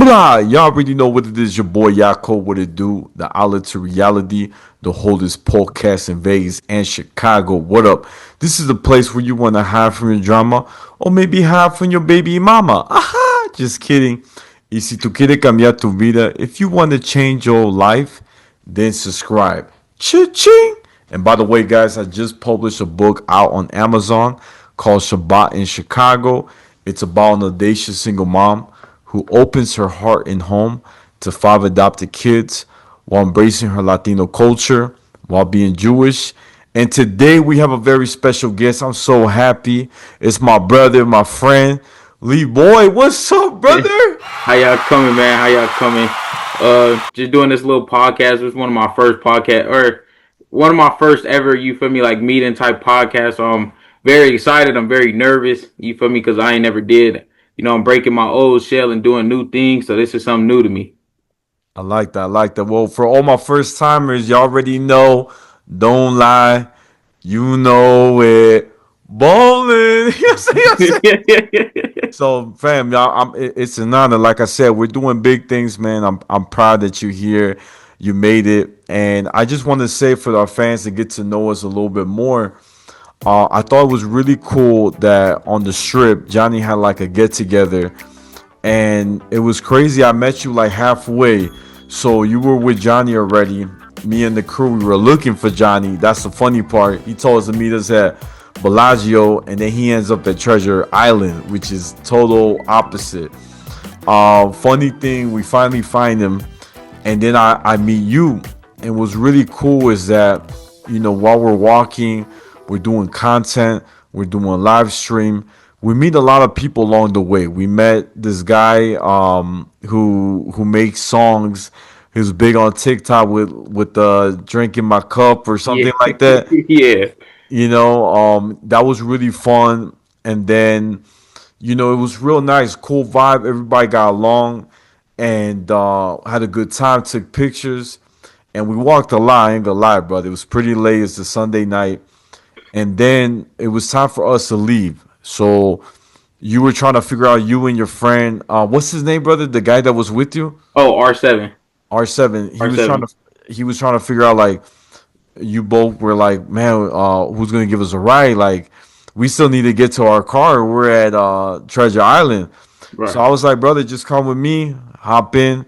Hola! Y'all already know what it is. Your boy Yaakov, what it do? The outlet to reality, the holdest podcast in Vegas and Chicago. What up? This is the place where you want to hide from your drama or maybe hide from your baby mama. Aha! Just kidding. Y si tú quieres cambiar tu vida, if you want to change your life, then subscribe. Cha-ching! And by the way, guys, I just published a book out on Amazon called Shabbat in Chicago. It's about an audacious single mom who opens her heart and home to five adopted kids while embracing her Latino culture, while being Jewish. And today we have a very special guest. I'm so happy. It's my brother, my friend, Luhboy. What's up, brother? How y'all coming, man? How y'all coming? Just doing this little podcast. It was one of my first podcast, or one of my first ever, you feel me, like meeting type podcast. So I'm very excited. I'm very nervous, you feel me, because I ain't never did. I'm breaking my old shell and doing new things. So this is something new to me. I like that. I like that. Well, for all my first timers, you already know. Don't lie. You know it. Bowling. You know what I'm saying? So, fam, y'all, it's an honor. Like I said, we're doing big things, man. I'm proud that you're here. You made it, and I just want to say for our fans to get to know us a little bit more. I thought it was really cool that on the strip, Johnny had like a get together, and it was crazy. I met you like halfway, so you were with Johnny already. Me and the crew, we were looking for Johnny. That's the funny part. He told us to meet us at Bellagio, and then he ends up at Treasure Island, which is total opposite. Funny thing, we finally find him, and then I meet you. And what's really cool is that, while we're walking, we're doing content, we're doing live stream. We meet a lot of people along the way. We met this guy who makes songs. He was big on TikTok with drinking my cup or Yeah, something like that. yeah. That was really fun. And then, it was real nice, cool vibe. Everybody got along and had a good time, took pictures, and we walked a lot. I ain't gonna lie, brother. It was pretty late. It's a Sunday night. And then it was time for us to leave. So you were trying to figure out you and your friend, what's his name, brother? The guy that was with you? Oh, R7, R7. He was trying R7. to figure out like you both were like, man, who's gonna give us a ride? Like, we still need to get to our car. We're at Treasure Island. So Right. I was like, brother, just come with me, hop in,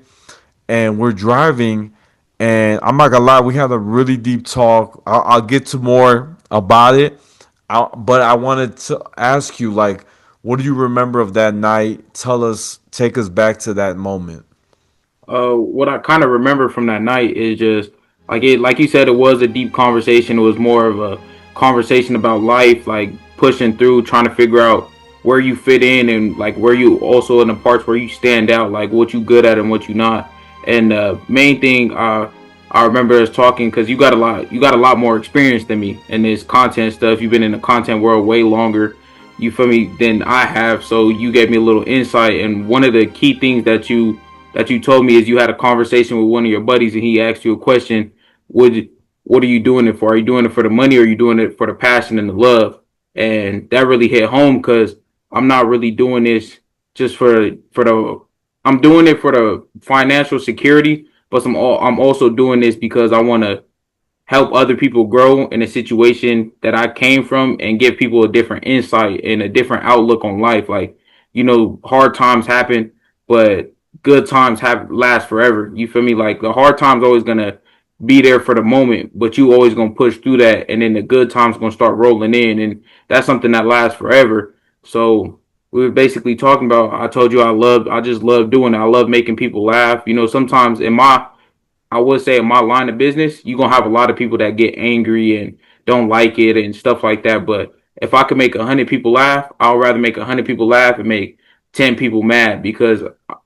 and we're driving. And I'm not gonna lie, we had a really deep talk. I'll get to more about it. But I wanted to ask you, like, what do you remember of that night? Tell us, take us back to that moment. What I kind of remember from that night is just like you said, it was a deep conversation. It was more of a conversation about life, like pushing through, trying to figure out where you fit in and like where you also in the parts where you stand out, like what you good at and what you not. And main thing I remember us talking because you got a lot more experience than me in this content stuff. You've been in the content world way longer, you feel me, than I have. So you gave me a little insight. And one of the key things that you told me is you had a conversation with one of your buddies and he asked you a question. Would What are you doing it for? Are you doing it for the money or are you doing it for the passion and the love? And that really hit home because I'm not really doing this just for the I'm doing it for the financial security, but I'm also doing this because I want to help other people grow in a situation that I came from and give people a different insight and a different outlook on life. Like, hard times happen, but good times have last forever. You feel me? Like the hard times always gonna be there for the moment, but you always gonna push through that, and then the good times gonna start rolling in, and that's something that lasts forever. So we were basically talking about. I told you I just love doing it. I love making people laugh. Sometimes I would say in my line of business, you're gonna have a lot of people that get angry and don't like it and stuff like that. But if I could make 100 people laugh, I'd rather make 100 people laugh and make 10 people mad because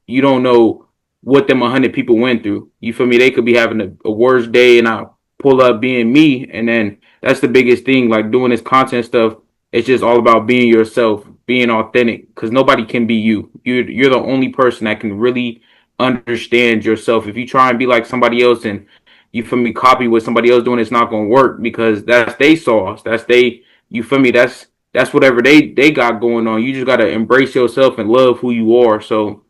you don't know what them 100 people went through. You feel me? They could be having a worse day, and I pull up being me, and then that's the biggest thing. Like doing this content stuff, it's just all about being yourself, being authentic, because nobody can be you. You're the only person that can really understand yourself. If you try and be like somebody else and you feel me copy what somebody else doing, it's not gonna work because that's they sauce. That's they you feel me, that's whatever they got going on. You just gotta embrace yourself and love who you are. So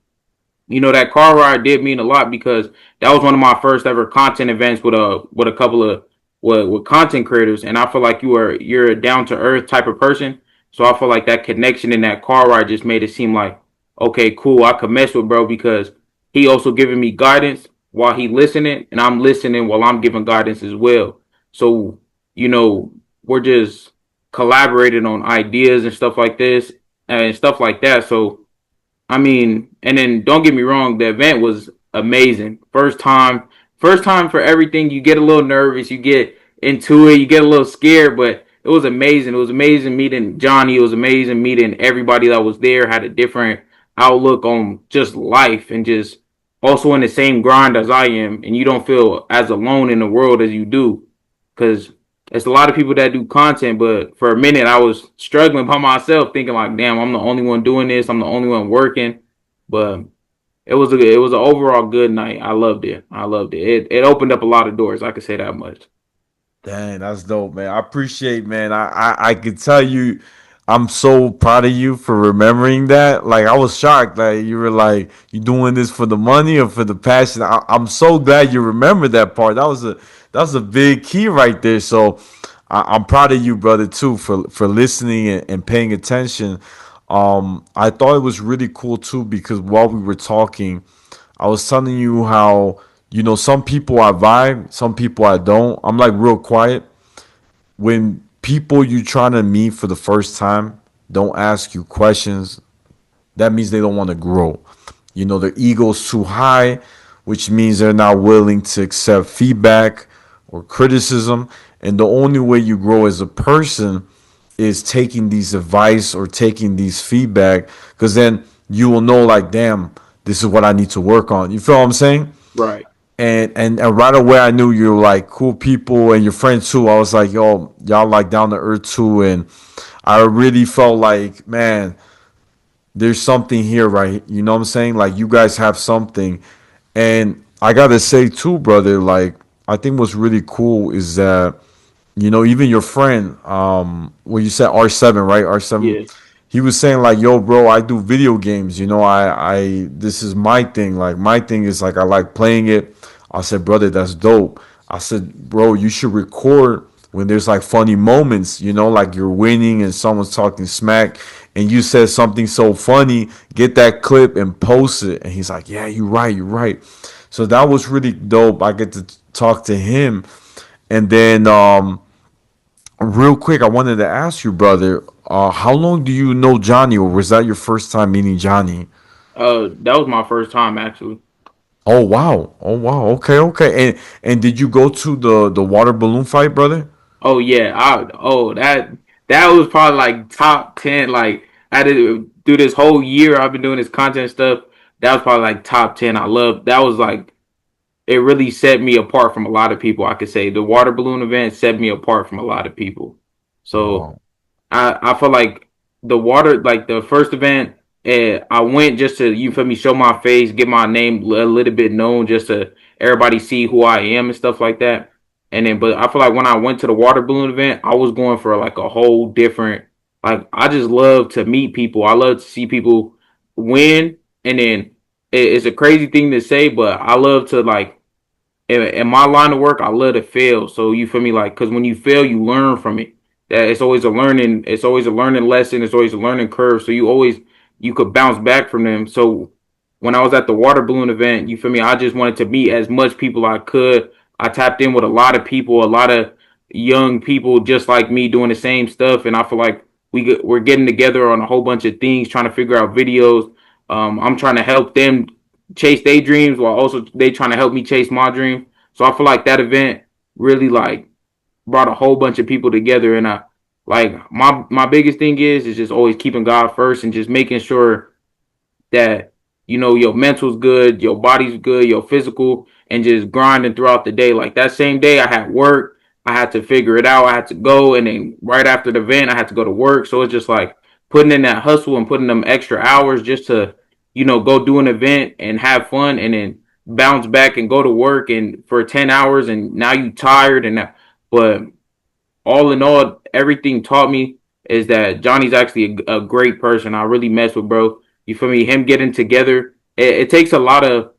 That car ride did mean a lot because that was one of my first ever content events with a couple of with content creators, and I feel like you're a down to earth type of person. So I feel like that connection in that car ride just made it seem like, okay, cool, I could mess with bro because he also giving me guidance while he listening, and I'm listening while I'm giving guidance as well. So you know we're just collaborating on ideas and stuff like this and stuff like that. So I mean, and then don't get me wrong, the event was amazing. First time for everything. You get a little nervous, you get into it, you get a little scared, but it was amazing. It was amazing meeting Johnny. It was amazing meeting everybody that was there, had a different outlook on just life and just also in the same grind as I am. And you don't feel as alone in the world as you do. Because it's a lot of people that do content, but for a minute I was struggling by myself, thinking like, "Damn, I'm the only one doing this. I'm the only one working." But it was an overall good night. I loved it. I loved it. It opened up a lot of doors. I could say that much. Dang, that's dope, man. I appreciate, man. I could tell you, I'm so proud of you for remembering that. Like, I was shocked that you were like, you doing this for the money or for the passion. I'm so glad you remembered that part. That was a big key right there. So, I'm proud of you, brother, too, for listening and paying attention. I thought it was really cool too because while we were talking, I was telling you how some people I vibe, some people I don't. I'm like real quiet. When people you trying to meet for the first time don't ask you questions, that means they don't want to grow. Their ego's too high, which means they're not willing to accept feedback or criticism. And the only way you grow as a person is taking these advice or taking these feedback, because then you will know, like, damn, this is what I need to work on. You feel what I'm saying? Right. And right away I knew you were like cool people and your friends too. I was like, yo, y'all like down to earth too, and I really felt like, man, there's something here, right? You know what I'm saying? Like, you guys have something. And I gotta say too, brother, like, I think what's really cool is that, even your friend, well, you said R7, right? R7, Yeah. he was saying like, yo, bro, I do video games. This is my thing. Like, my thing is like, I like playing it. I said, brother, that's dope. I said, bro, you should record when there's like funny moments, like you're winning and someone's talking smack and you said something so funny, get that clip and post it. And he's like, yeah, you're right, you're right. So that was really dope. I get to talk to him. And then, real quick, I wanted to ask you, brother, how long do you know Johnny, or was that your first time meeting Johnny? That was my first time actually. Oh wow, oh wow, okay, okay. And did you go to the water balloon fight, brother? Oh yeah. That was probably like top 10. Like I did do this whole year. I've been doing this content stuff. That was probably like top 10. I love that was like it really set me apart from a lot of people. I could say the water balloon event set me apart from a lot of people. So Wow. I feel like the water, like the first event, I went just to you feel me show my face, get my name a little bit known, just to everybody see who I am and stuff like that. And then, but I feel like when I went to the water balloon event, I was going for like a whole different. Like I just love to meet people. I love to see people win, and then it's a crazy thing to say, but I love to like in my line of work, I love to fail. So you feel me, like, because when you fail, you learn from it. That it's always a learning. It's always a learning lesson. It's always a learning curve. So you could bounce back from them. So when I was at the water balloon event, you feel me, I just wanted to meet as much people I could. I tapped in with a lot of people, a lot of young people just like me doing the same stuff, and I feel like we're getting together on a whole bunch of things, trying to figure out videos. I'm trying to help them chase their dreams while also they trying to help me chase my dream. So I feel like that event really like brought a whole bunch of people together, and I like my biggest thing is just always keeping God first and just making sure that your mental's good, your body's good, your physical, and just grinding throughout the day. Like that same day, I had work, I had to figure it out, I had to go, and then right after the event, I had to go to work. So it's just like putting in that hustle and putting them extra hours just to go do an event and have fun, and then bounce back and go to work and for 10 hours, and now you tired and that. But all in all, everything taught me is that Johnny's actually a great person. I really mess with bro. You feel me? Him getting together. it takes a lot of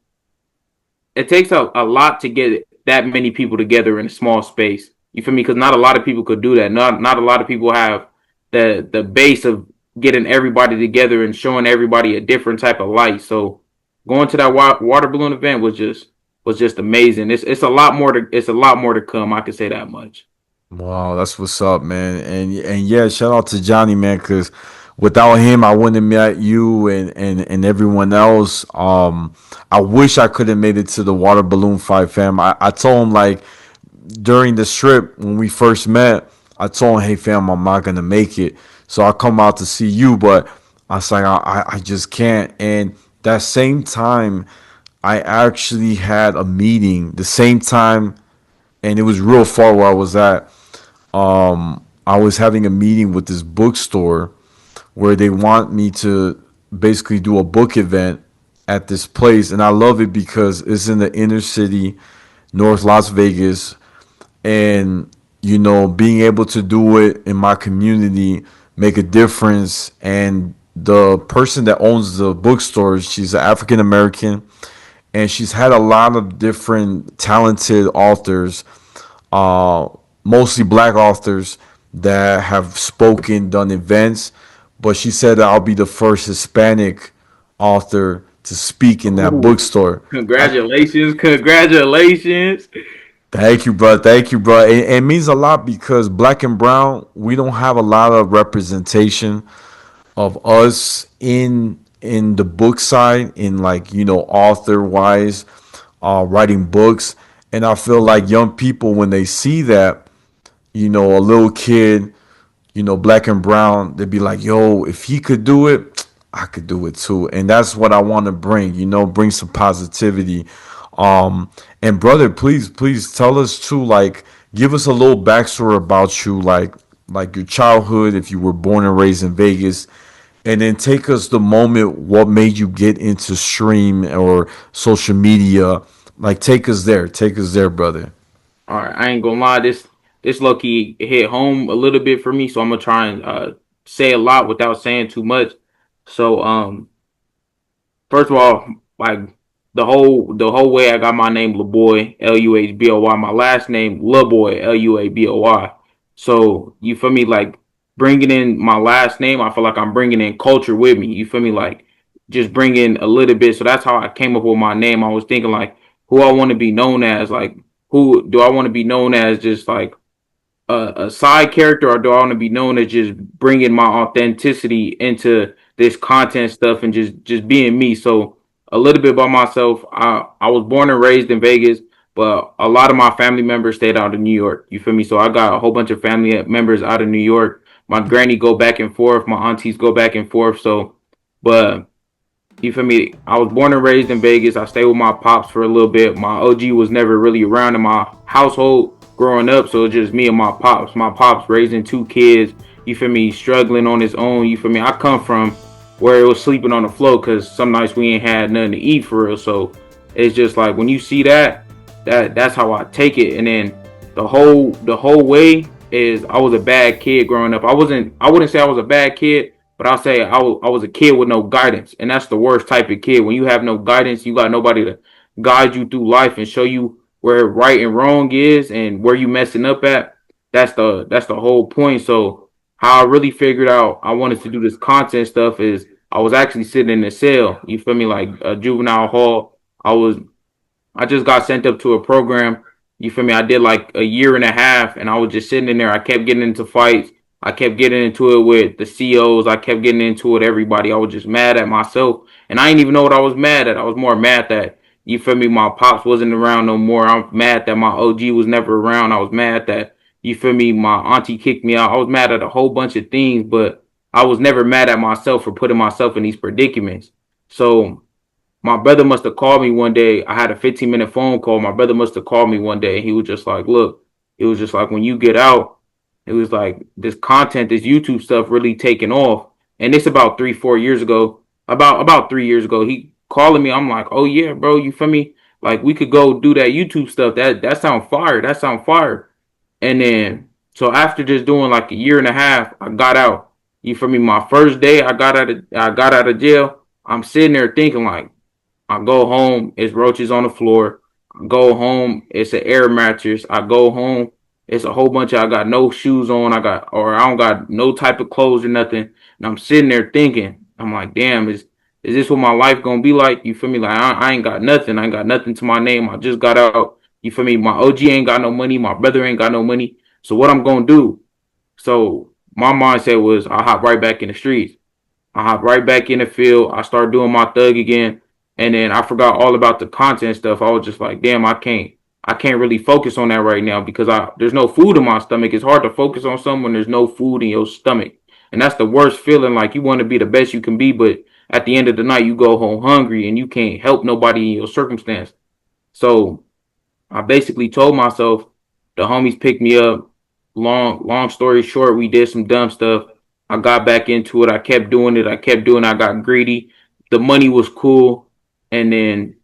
it takes a lot to get that many people together in a small space. You feel me? Because not a lot of people could do that. Not a lot of people have the base of getting everybody together and showing everybody a different type of light. So going to that water balloon event was just amazing. It's a lot more to it's a lot more to come. I could say that much. Wow, that's what's up, man. And yeah, shout out to Johnny, man, because without him, I wouldn't have met you and everyone else. I wish I could have made it to the water balloon fight, fam. I told him like during the trip when we first met, I told him, hey fam, I'm not gonna make it. So I come out to see you, but I was like, I just can't. And that same time, I actually had a meeting the same time, and it was real far where I was at. I was having a meeting with this bookstore where they want me to basically do a book event at this place, and I love it because it's in the inner city, North Las Vegas, and being able to do it in my community make a difference. And the person that owns the bookstore, she's an African American, and she's had a lot of different talented authors, uh, mostly black authors that have spoken, done events. But she said that I'll be the first Hispanic author to speak in that Ooh, bookstore. I, congratulations, congratulations. Thank you, bro. Thank you, bro. It means a lot because black and brown, we don't have a lot of representation of us in the book side, in like author wise, writing books. And I feel like young people when they see that, a little kid, black and brown, they'd be like, yo, if he could do it, I could do it too. And that's what I want to bring, bring some positivity. And brother, please tell us too, like, give us a little backstory about you, like your childhood, if you were born and raised in Vegas, and then take us the moment, what made you get into stream or social media. Like, take us there, brother. All right, I ain't gonna lie, this low key hit home a little bit for me, so I'm gonna try and say a lot without saying too much. So first of all, like the whole way I got my name Luhboy, Luhboy. My last name Luhboy, Luaboy. So you feel me? Like bringing in my last name, I feel like I'm bringing in culture with me. You feel me? Like just bringing a little bit. So that's how I came up with my name. I was thinking like who I want to be known as. Like who do I want to be known as? Just like a side character, or do I want to be known as just bringing my authenticity into this content stuff and just being me? So a little bit about myself. I was born and raised in Vegas, but a lot of my family members stayed out of New York. You feel me? So I got a whole bunch of family members out of New York. My granny go back and forth. My aunties go back and forth. So, but you feel me? I was born and raised in Vegas. I stayed with my pops for a little bit. My OG was never really around in my household growing up, so it was just me and my pops. My pops raising two kids. You feel me? Struggling on his own. You feel me? I come from where it was sleeping on the floor because some nights we ain't had nothing to eat for real. So it's just like when you see that, that's how I take it. And then the whole way is I was a bad kid growing up. I wouldn't say I was a bad kid, but I'll say I was a kid with no guidance, and that's the worst type of kid. When you have no guidance, you got nobody to guide you through life and show you where right and wrong is and where you messing up at. That's the whole point. So how I really figured out I wanted to do this content stuff is I was actually sitting in a cell. You feel me? Like a juvenile hall. I just got sent up to a program. You feel me? I did like a year and a half, and I was just sitting in there. I kept getting into fights. I kept getting into it with the COs. I kept getting into it with everybody. I was just mad at myself, and I didn't even know what I was mad at. I was more mad that you feel me. My pops wasn't around no more. I'm mad that my OG was never around. I was mad that you feel me. My auntie kicked me out. I was mad at a whole bunch of things, but I was never mad at myself for putting myself in these predicaments. So my brother must have called me one day. I had a 15-minute phone call. My brother must have called me one day. He was just like, look, it was just like when you get out, it was like this content, this YouTube stuff really taking off. And it's about 3, 4 years ago. About 3 years ago, he calling me. I'm like, oh yeah, bro, you feel me? Like we could go do that YouTube stuff. That sound fire. That sound fire. And then so after just doing like a year and a half, I got out. You feel me? My first day I got out of jail. I'm sitting there thinking like, I go home, it's roaches on the floor. I go home, it's an air mattress. I go home, it's a whole bunch of I got no shoes on. I don't got no type of clothes or nothing. And I'm sitting there thinking, I'm like, damn, is this what my life gonna be like? You feel me? Like I ain't got nothing. I ain't got nothing to my name. I just got out. You feel me? My OG ain't got no money. My brother ain't got no money. So what I'm gonna do? So my mindset was I hop right back in the streets. I hop right back in the field. I start doing my thug again. And then I forgot all about the content stuff. I was just like, damn, I can't really focus on that right now because there's no food in my stomach. It's hard to focus on something when there's no food in your stomach. And that's the worst feeling. Like you want to be the best you can be, but at the end of the night you go home hungry and you can't help nobody in your circumstance. So I basically told myself the homies picked me up. Long story short, we did some dumb stuff. I got back into it. I kept doing it. I kept doing it. I got greedy. The money was cool. And then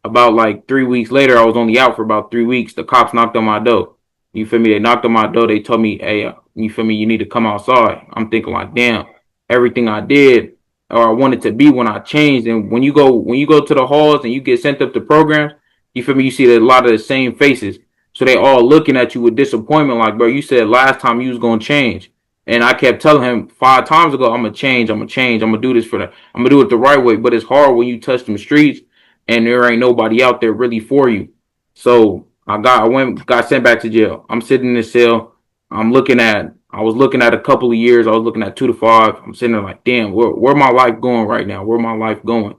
about like 3 weeks later, I was only out for about 3 weeks. The cops knocked on my door. You feel me? They knocked on my door. They told me, hey, you feel me? You need to come outside. I'm thinking like, damn, everything I did or I wanted to be when I changed. And when you go to the halls and you get sent up to programs, you feel me? You see a lot of the same faces. So they all looking at you with disappointment, like, bro, you said last time you was gonna change. And I kept telling him 5 times ago, I'm gonna change, I'm gonna change, I'm gonna do this for the I'm gonna do it the right way. But it's hard when you touch them streets and there ain't nobody out there really for you. So got sent back to jail. I'm sitting in the cell. I was looking at a couple of years, I was looking at 2 to 5. I'm sitting there like, damn, where my life going right now? Where my life going?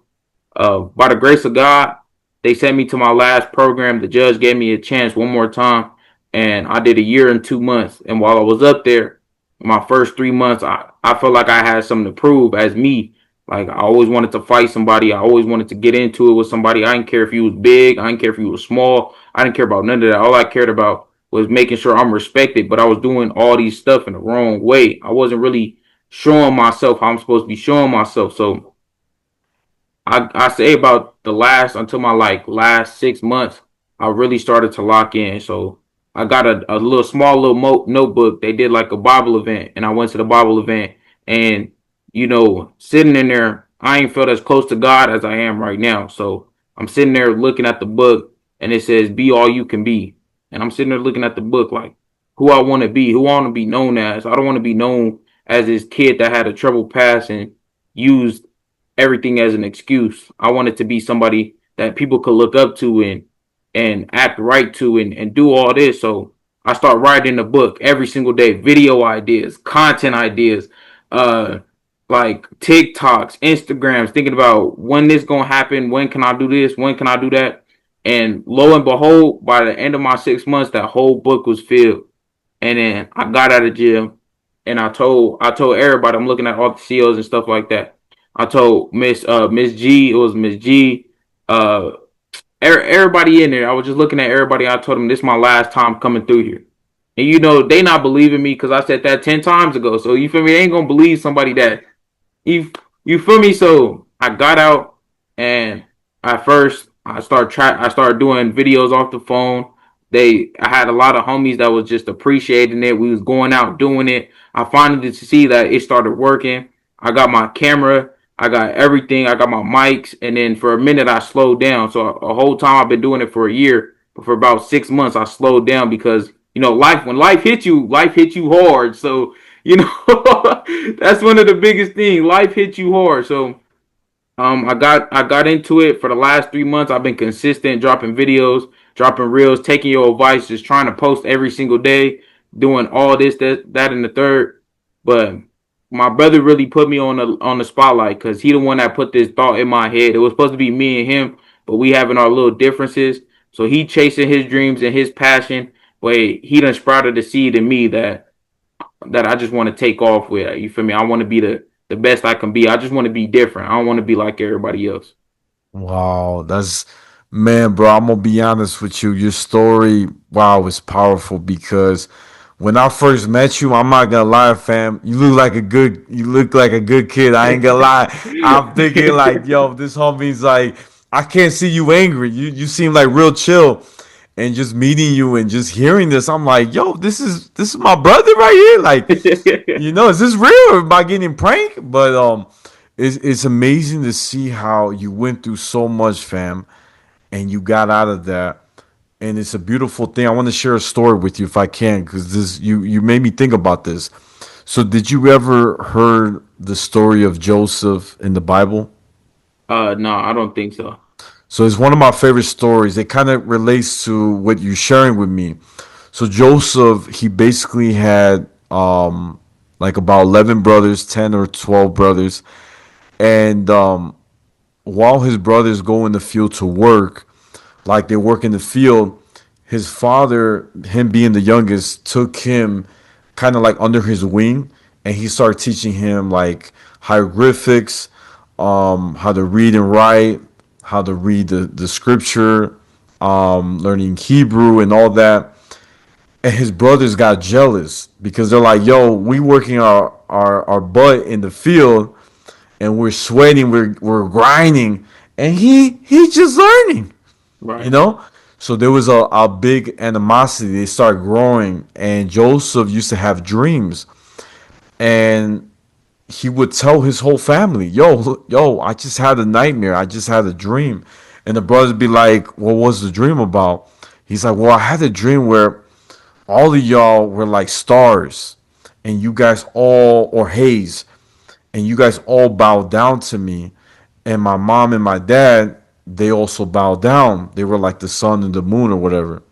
By the grace of God, they sent me to my last program. The judge gave me a chance one more time, and I did a year and 2 months. And while I was up there, my first 3 months, I felt like I had something to prove as me. Like I always wanted to fight somebody. I always wanted to get into it with somebody. I didn't care if you was big. I didn't care if you was small. I didn't care about none of that. All I cared about was making sure I'm respected. But I was doing all these stuff in the wrong way. I wasn't really showing myself how I'm supposed to be showing myself. So I say about the last until my like last 6 months, I really started to lock in. So I got a little small little notebook. They did like a Bible event, and I went to the Bible event, and sitting in there, I ain't felt as close to God as I am right now. So I'm sitting there looking at the book, and it says, "Be all you can be," and I'm sitting there looking at the book like who I want to be, who I want to be known as. I don't want to be known as this kid that had a troubled past and used everything as an excuse. I wanted to be somebody that people could look up to and act right to and do all this. So I start writing a book every single day, video ideas, content ideas, uh like TikToks, Instagrams, thinking about when this gonna happen, when can I do this, when can I do that? And lo and behold, by the end of my 6 months, that whole book was filled. And then I got out of jail and I told everybody, I'm looking at all the CEOs and stuff like that. I told Miss G, it was Miss G, uh everybody in there. I was just looking at everybody. I told them this is my last time coming through here. And they not believing me because I said that 10 times ago. So you feel me? They ain't gonna believe somebody that you you feel me? So I got out and at first I started doing videos off the phone. I had a lot of homies that was just appreciating it. We was going out doing it. I finally to see that it started working. I got my camera, I got everything, I got my mics, and then for a minute I slowed down. So a whole time I've been doing it for a year, but for about 6 months I slowed down because life when life hits you hard. So that's one of the biggest things. Life hits you hard. So I got into it for the last 3 months. I've been consistent, dropping videos, dropping reels, taking your advice, just trying to post every single day, doing all this, that, and the third. But my brother really put me on the spotlight because he the one that put this thought in my head. It was supposed to be me and him, but we having our little differences. So he chasing his dreams and his passion, but he done sprouted the seed in me that I just want to take off with. You feel me? I want to be the best I can be. I just want to be different. I don't want to be like everybody else. Wow, that's man, bro. I'm gonna be honest with you. Your story, wow, is powerful because when I first met you, I'm not gonna lie, fam. You look like a good kid. I ain't gonna lie. I'm thinking like, yo, this homie's like, I can't see you angry. You seem like real chill. And just meeting you and just hearing this, I'm like, yo, this is my brother right here. Like, is this real or am I getting pranked? But it's amazing to see how you went through so much, fam, and you got out of that. And it's a beautiful thing. I want to share a story with you if I can, because this you made me think about this. So, did you ever heard the story of Joseph in the Bible? No, I don't think so. So, it's one of my favorite stories. It kind of relates to what you're sharing with me. So, Joseph, he basically had like about 11 brothers, 10 or 12 brothers, and while his brothers go in the field to work, like they work in the field, his father, him being the youngest, took him kind of like under his wing, and he started teaching him like hieroglyphics, how to read and write, how to read the scripture, learning Hebrew and all that. And his brothers got jealous because they're like, "Yo, we working our butt in the field, and we're sweating, we're grinding, and he's just learning." You Right. know? So there was a big animosity. They started growing, and Joseph used to have dreams, and he would tell his whole family, yo, I just had a nightmare. I just had a dream. And the brothers be like, what was the dream about? He's like, well, I had a dream where all of y'all were like stars, and you guys all, or haze, and you guys all bowed down to me, and my mom and my dad, they also bowed down. They were like the sun and the moon or whatever.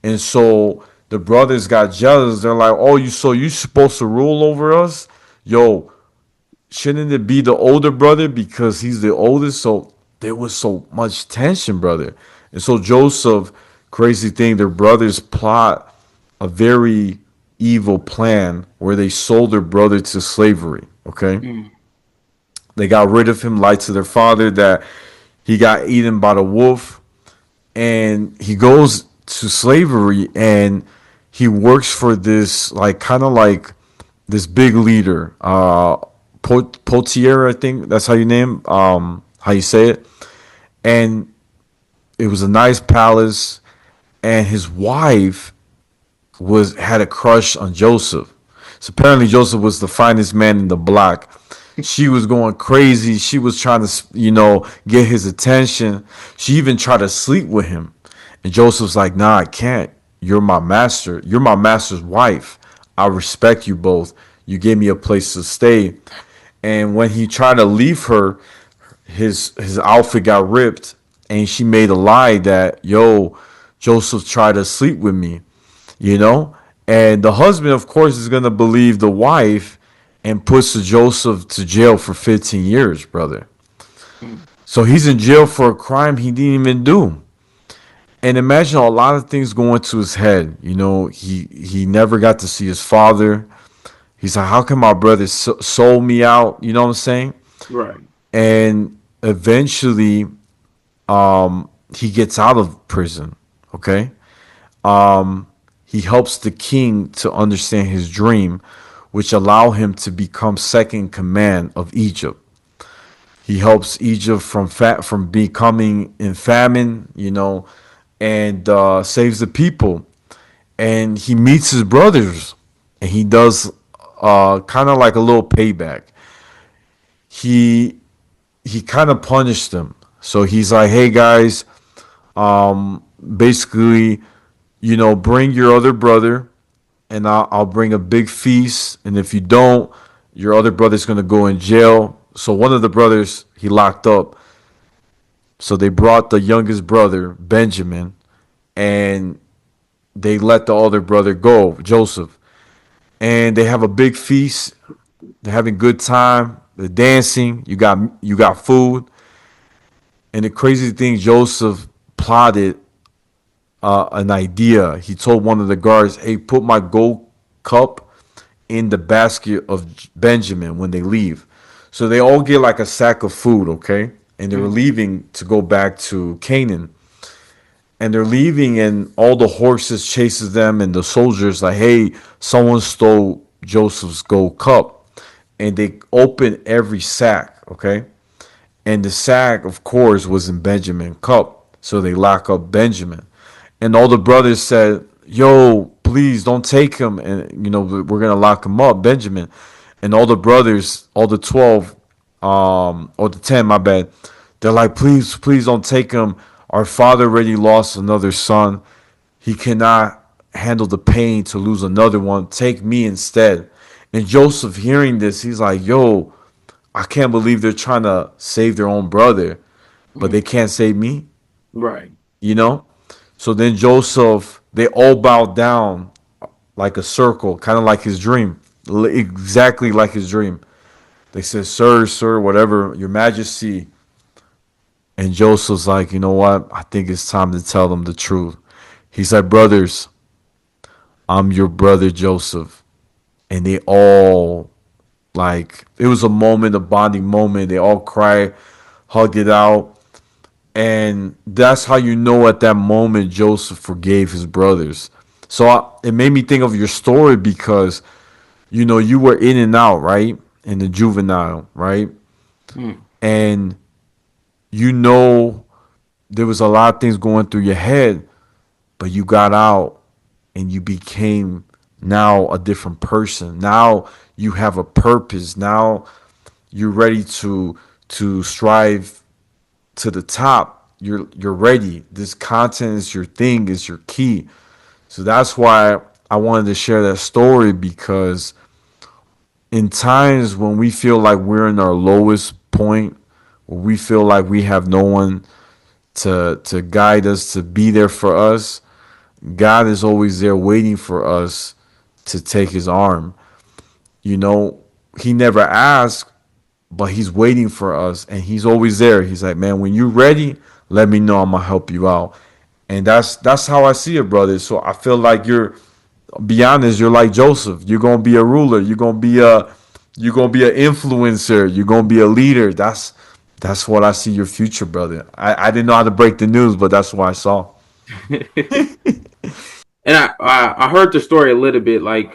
And so the brothers got jealous. They're like, oh, you supposed to rule over us? Yo, shouldn't it be the older brother because he's the oldest? So there was so much tension, brother. And so Joseph, crazy thing, their brothers plot a very evil plan where they sold their brother to slavery. Okay, Mm. they got rid of him, lied to their father that he got eaten by the wolf, and he goes to slavery, and he works for this like kind of like this big leader, Potier, I think that's how you name, how you say it, and it was a nice palace, and his wife was had a crush on Joseph. So apparently Joseph was the finest man in the block. She was going crazy. She was trying to, get his attention. She even tried to sleep with him. And Joseph's like, nah, I can't. You're my master. You're my master's wife. I respect you both. You gave me a place to stay. And when he tried to leave her, his outfit got ripped, and she made a lie that, yo, Joseph tried to sleep with me, you know? And the husband, of course, is going to believe the wife and puts Joseph to jail for 15 years, brother. Mm. So he's in jail for a crime he didn't even do. And imagine a lot of things going to his head. He never got to see his father. He's like, how can my brother sold me out? You know what I'm saying? Right. And eventually, he gets out of prison. Okay, he helps the king to understand his dream, which allow him to become second in command of Egypt. He helps Egypt from becoming in famine, and saves the people. And he meets his brothers, and he does kind of like a little payback. He he kind of punished them. So he's like, hey guys, basically, bring your other brother, and I'll bring a big feast. And if you don't, your other brother's gonna go in jail. So one of the brothers he locked up. So they brought the youngest brother, Benjamin, and they let the other brother go, Joseph. And they have a big feast. They're having good time. They're dancing. You got food. And the crazy thing, Joseph plotted an idea. He told one of the guards, "Hey, put my gold cup in the basket of Benjamin when they leave." So they all get like a sack of food, okay? And they're Mm. leaving to go back to Canaan. And they're leaving, and all the horses chases them, and the soldiers like, "Hey, someone stole Joseph's gold cup." And they open every sack, okay? And the sack, of course, was in Benjamin's cup. So they lock up Benjamin. And all the brothers said, yo, please don't take him. And, we're going to lock him up, Benjamin. And all the brothers, all the 12, or the 10, my bad. They're like, please, please don't take him. Our father already lost another son. He cannot handle the pain to lose another one. Take me instead. And Joseph, hearing this, he's like, yo, I can't believe they're trying to save their own brother, but they Mhm. can't save me, Right. you know? So then Joseph, they all bowed down like a circle, kind of like his dream, exactly like his dream. They said, sir, sir, whatever, your majesty. And Joseph's like, you know what? I think it's time to tell them the truth. He's like, brothers, I'm your brother Joseph. And they all, like, it was a moment, a bonding moment. They all cried, hugged it out. And that's how you know at that moment Joseph forgave his brothers. So it made me think of your story because, you were in and out, right? In the juvenile, right? Mm. And you know there was a lot of things going through your head, but you got out and you became now a different person. Now you have a purpose. Now you're ready to strive to the top. You're ready. This content is your thing, is your key. So that's why I wanted to share that story because in times when we feel like we're in our lowest point, where we feel like we have no one to guide us, to be there for us, God is always there waiting for us to take his arm. You know, he never asks, but he's waiting for us and he's always there. He's like, man, when you're ready, let me know. I'm gonna help you out. And that's how I see it, brother. So I feel like be honest, you're like Joseph. You're gonna be a ruler. You're gonna be an influencer. You're gonna be a leader. That's what I see your future, brother. I didn't know how to break the news, but that's what I saw. And I heard the story a little bit like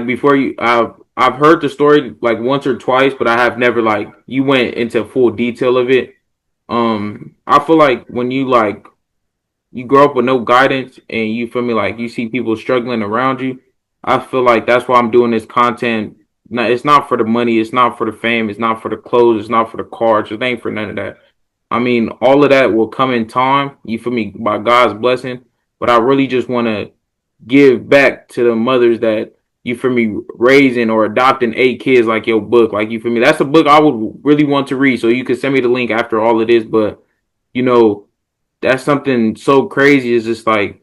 before you I've heard the story like once or twice, but I have never like you went into full detail of it. I feel like when you like you grow up with no guidance and you feel me like you see people struggling around you, I feel like that's why I'm doing this content. No, it's not for the money, it's not for the fame, it's not for the clothes, it's not for the cars, it ain't for none of that. I mean, all of that will come in time, you feel me, by God's blessing. But I really just want to give back to the mothers that you feel me raising or adopting 8 kids like your book. Like you feel me. That's a book I would really want to read. So you could send me the link after all of this. But you know, that's something so crazy. Is just like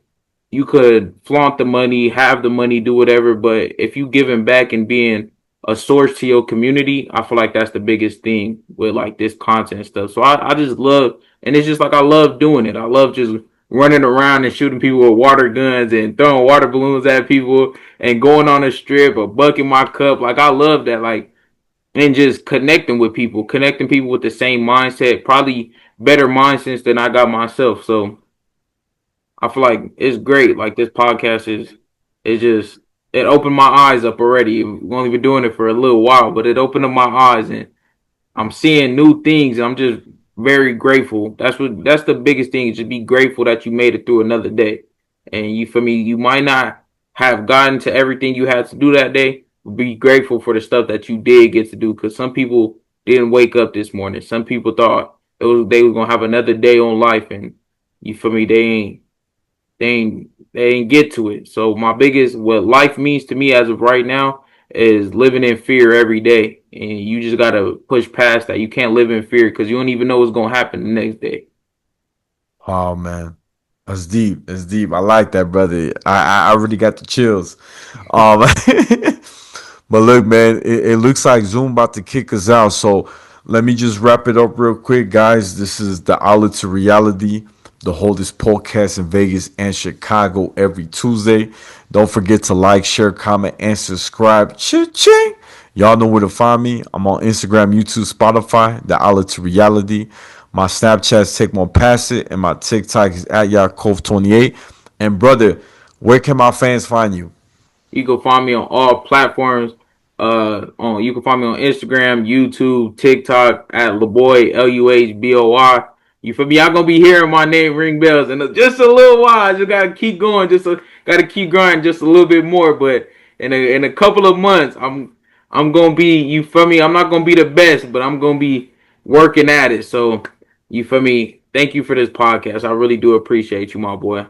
you could flaunt the money, have the money, do whatever, but if you giving back and being a source to your community, I feel like that's the biggest thing with like this content stuff. So I just love, and it's just like I love doing it. I love just running around and shooting people with water guns and throwing water balloons at people and going on a strip or bucking my cup. Like I love that. Like and just connecting people with the same mindset, probably better mindsets than I got myself. So I feel like it's great. Like this podcast is just it opened my eyes up already. We've only been doing it for a little while, but it opened up my eyes and I'm seeing new things. I'm just very grateful. That's the biggest thing. Is just be grateful that you made it through another day. And you for me, you might not have gotten to everything you had to do that day. But be grateful for the stuff that you did get to do. Because some people didn't wake up this morning. Some people thought they was gonna have another day on life, and you for me, they ain't get to it. So my biggest what life means to me as of right now is living in fear every day, and you just gotta push past that. You can't live in fear because you don't even know what's gonna happen the next day. Oh man, that's deep. That's deep. I like that, brother. I already got the chills. Um, but look, man, it looks like Zoom about to kick us out. So let me just wrap it up real quick, guys. This is the Outlet to Reality, the holdest podcast in Vegas and Chicago every Tuesday. Don't forget to like, share, comment, and subscribe. Cha-ching! Y'all know where to find me. I'm on Instagram, YouTube, Spotify, the Outlet to Reality. My Snapchat's Take One Pass It, and my TikTok is at Yaakov28. And brother, where can my fans find you? You can find me on all platforms. On you can find me on Instagram, YouTube, TikTok at Luhboy Luhboy. You feel me? Y'all gonna be hearing my name ring bells in just a little while. I just gotta keep going, gotta keep grinding just a little bit more. But in a couple of months, I'm gonna be, you feel me? I'm not gonna be the best, but I'm gonna be working at it. So you feel me? Thank you for this podcast. I really do appreciate you, my boy.